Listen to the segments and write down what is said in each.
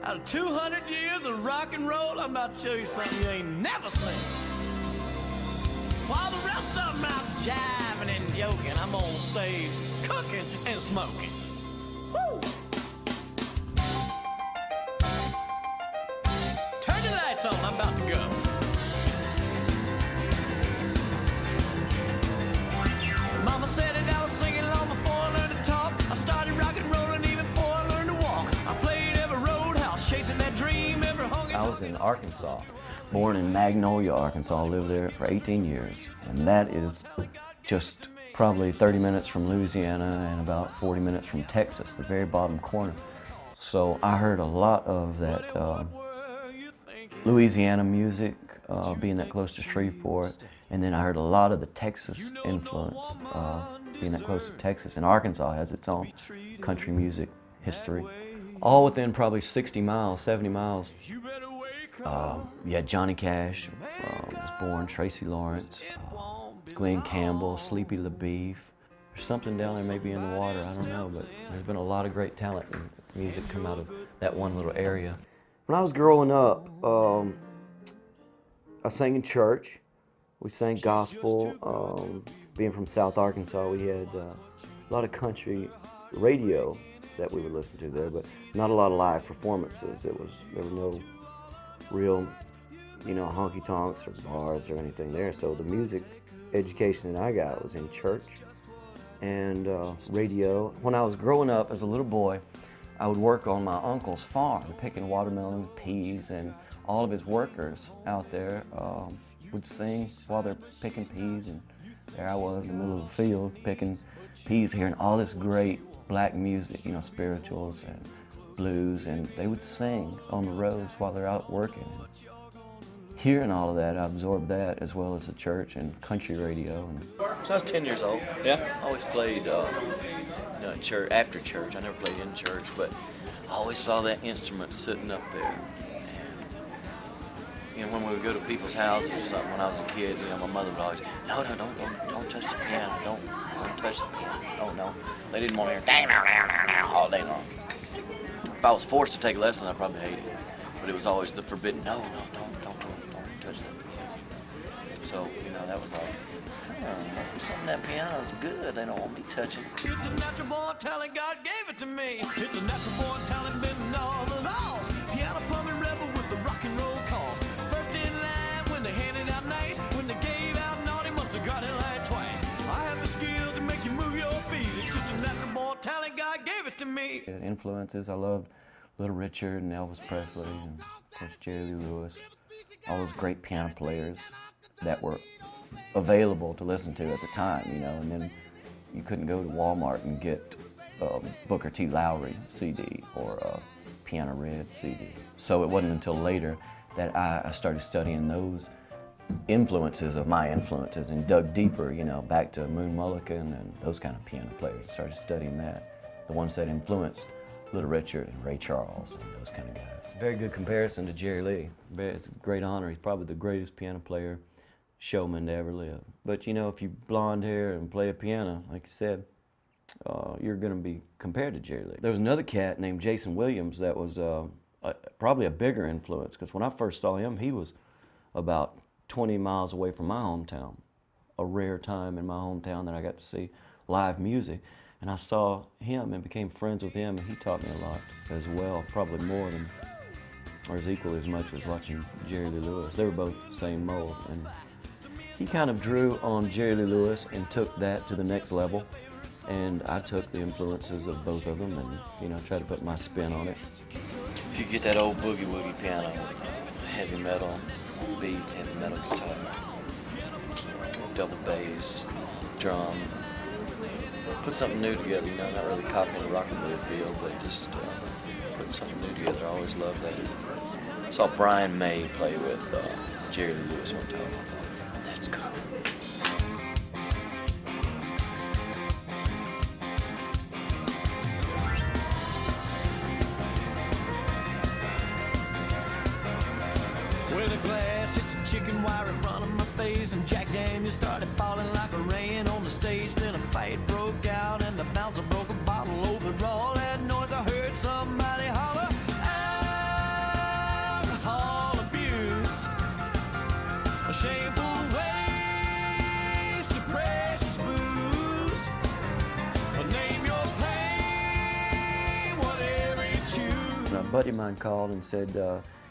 Out of 200 years of rock and roll, I'm about to show you something you ain't never seen. While the rest of them out jiving and joking, I'm on stage cooking and smoking. Woo! Turn the lights on, I'm about to go. Mama said that I was singing long before I learned to talk. I started rock and rolling even before I learned to walk. I played every roadhouse, chasing that dream, every honky-tonk. I was in Arkansas, born in Magnolia, Arkansas. Lived there for 18 years, and that is just probably 30 minutes from Louisiana and about 40 minutes from Texas, the very bottom corner. So I heard a lot of that Louisiana music, being that close to Shreveport, and then I heard a lot of the Texas influence, being that close to Texas. And Arkansas has its own country music history. All within probably 60 miles, 70 miles. You had Johnny Cash, was born, Tracy Lawrence, Glenn Campbell, Sleepy LaBeef. There's something down there maybe in the water, I don't know, but there's been a lot of great talent and music come out of that one little area. When I was growing up, I sang in church. We sang gospel. Being from South Arkansas, we had a lot of country radio that we would listen to there, but not a lot of live performances. There were no real, honky-tonks or bars or anything there. So the music education that I got was in church and radio. When I was growing up as a little boy, I would work on my uncle's farm, picking watermelons, peas, and all of his workers out there would sing while they're picking peas, and there I was in the middle of the field picking peas, hearing all this great black music, spirituals and blues, and they would sing on the roads while they're out working. Hearing all of that, I absorbed that as well as the church and country radio. So I was 10 years old. Yeah. I always played church, after church. I never played in church, but I always saw that instrument sitting up there. And when we would go to people's houses or something when I was a kid, my mother would always, no, don't touch the piano, don't touch the piano. Oh no, they didn't want to hear all day long. If I was forced to take a lesson, I'd probably hate it. But it was always the forbidden, no, don't touch that piano. So, that was like, something that piano is good, they don't want me touching. It's a natural born talent, God gave it to me. It's a natural born talent, been all the laws. Piano plumbing rebel with the rock and roll calls. First in line when they handed out nice. When they gave out naughty, must have got it like twice. I have the skills to make you move your feet. It's just a natural born talent, God gave it to me. Influences, I loved Little Richard and Elvis Presley and of course Jerry Lee Lewis. All those great piano players that were available to listen to at the time, and then you couldn't go to Walmart and get Booker T. Lowry CD or Piano Red CD. So it wasn't until later that I started studying those influences of my influences and dug deeper, back to Moon Mullican and those kind of piano players. I started studying that, the ones that influenced Little Richard and Ray Charles and those kind of guys. Very good comparison to Jerry Lee. It's a great honor. He's probably the greatest piano player, showman to ever live. But if you blonde hair and play a piano, like you said, you're going to be compared to Jerry Lee. There was another cat named Jason Williams that was probably a bigger influence, because when I first saw him, he was about 20 miles away from my hometown. A rare time in my hometown that I got to see live music. And I saw him and became friends with him, and he taught me a lot as well, probably more than, or as equally as much as watching Jerry Lee Lewis. They were both the same mold. And he kind of drew on Jerry Lee Lewis and took that to the next level. And I took the influences of both of them and, tried to put my spin on it. If you get that old boogie-woogie piano with heavy metal beat, heavy metal guitar, double bass, drum, put something new together, not really copying the rock and roll feel, but just putting something new together. I always loved that. I saw Brian May play with Jerry Lee Lewis one time. I thought, that's cool. With a glass hits a chicken wire in front of my face, and Jack Daniels started falling like a rain on the stage. Then a fight broke out and the bouncer broke a bottle over all that noise. I heard somebody holler, "Ow!" buddy of mine called and said,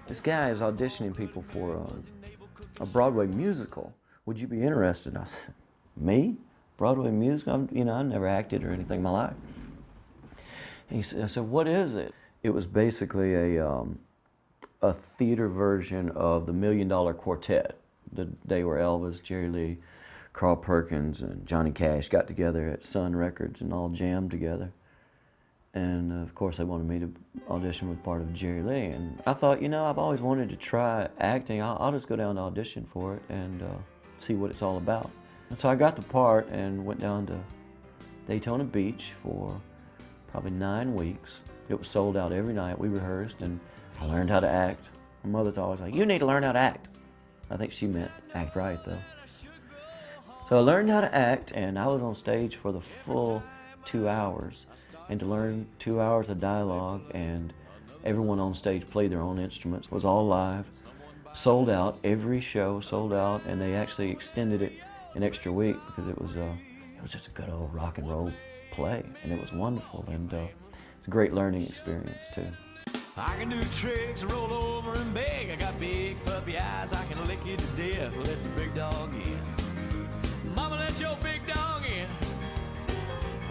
this guy is auditioning people for a Broadway musical. Would you be interested? I said, me? Broadway musical? I've never acted or anything in my life. And I said, what is it? It was basically a theater version of the $1 Million Quartet. The day where Elvis, Jerry Lee, Carl Perkins, and Johnny Cash got together at Sun Records and all jammed together. And of course they wanted me to audition with part of Jerry Lee. And I thought, I've always wanted to try acting. I'll just go down to audition for it and see what it's all about. And so I got the part and went down to Daytona Beach for probably 9 weeks. It was sold out every night. We rehearsed and I learned how to act. My mother's always like, you need to learn how to act. I think she meant act right though. So I learned how to act and I was on stage for the full 2 hours. And to learn 2 hours of dialogue and everyone on stage played their own instruments. It was all live, sold out, every show sold out, and they actually extended it an extra week because it was just a good old rock and roll play, and it was wonderful, and it's a great learning experience too. I can do tricks, roll over and beg. I got big puppy eyes, I can lick you to death. Let the big dog in. Mama, let your big dog in.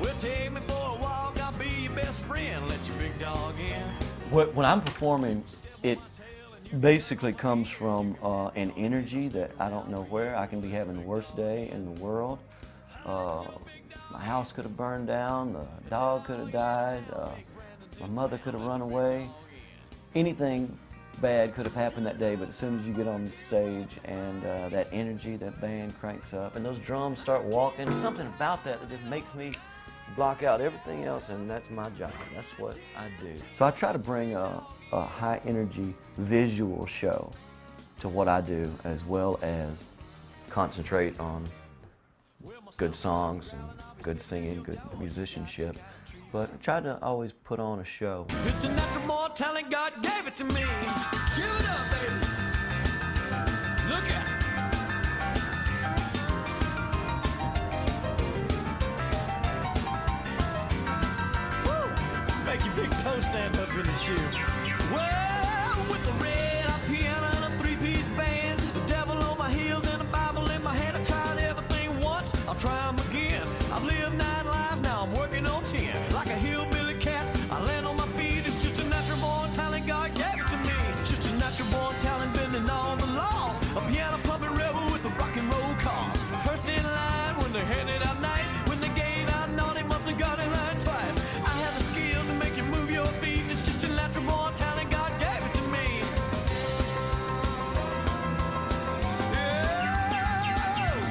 Well, take me for a walk, I'll be your best friend. Let your big dog in. When I'm performing, it basically comes from an energy that I don't know where. I can be having the worst day in the world. My house could have burned down, the dog could have died, my mother could have run away. Anything bad could have happened that day, but as soon as you get on stage and that energy, that band cranks up, and those drums start walking, there's something about that that just makes me block out everything else, and that's my job. That's what I do. So I try to bring a high energy visual show to what I do, as well as concentrate on good songs and good singing, good musicianship. But I try to always put on a show. It's a natural born talent, God gave it to me. Give it up, baby. Look at it. Woo! Make your big toe stand up in the shoe. Well, with the red piano and a three-piece band, the devil on my heels and a Bible in my hand. I tried everything once, I'll try them again. I've lived 9 lives, now I'm working on 10. Like a hillbilly cat, I land on my feet. It's just a natural born talent, God gave it to me. It's just a natural born talent, bending all the laws. A piano puppet rebel with a rock and roll cause. First in line when they handed out nice. When they gave out naughty, must have got in line twice. I have the skill to make you move your feet. It's just a natural born talent, God gave it to me.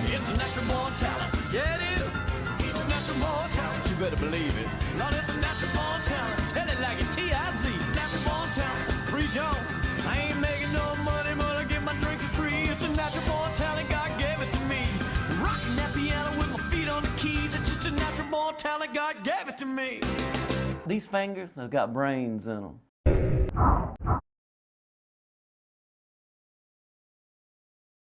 Yeah, it's a natural born talent. Yeah, it is. It's a natural born talent. You better believe it. Lord, it's a natural born talent. Tell it like a T-I-Z. Natural born talent. Preach on. I ain't making no money, but I get my drinks for free. It's a natural born talent. God gave it to me. Rocking that piano with my feet on the keys. It's just a natural born talent. God gave it to me. These fingers have got brains in them.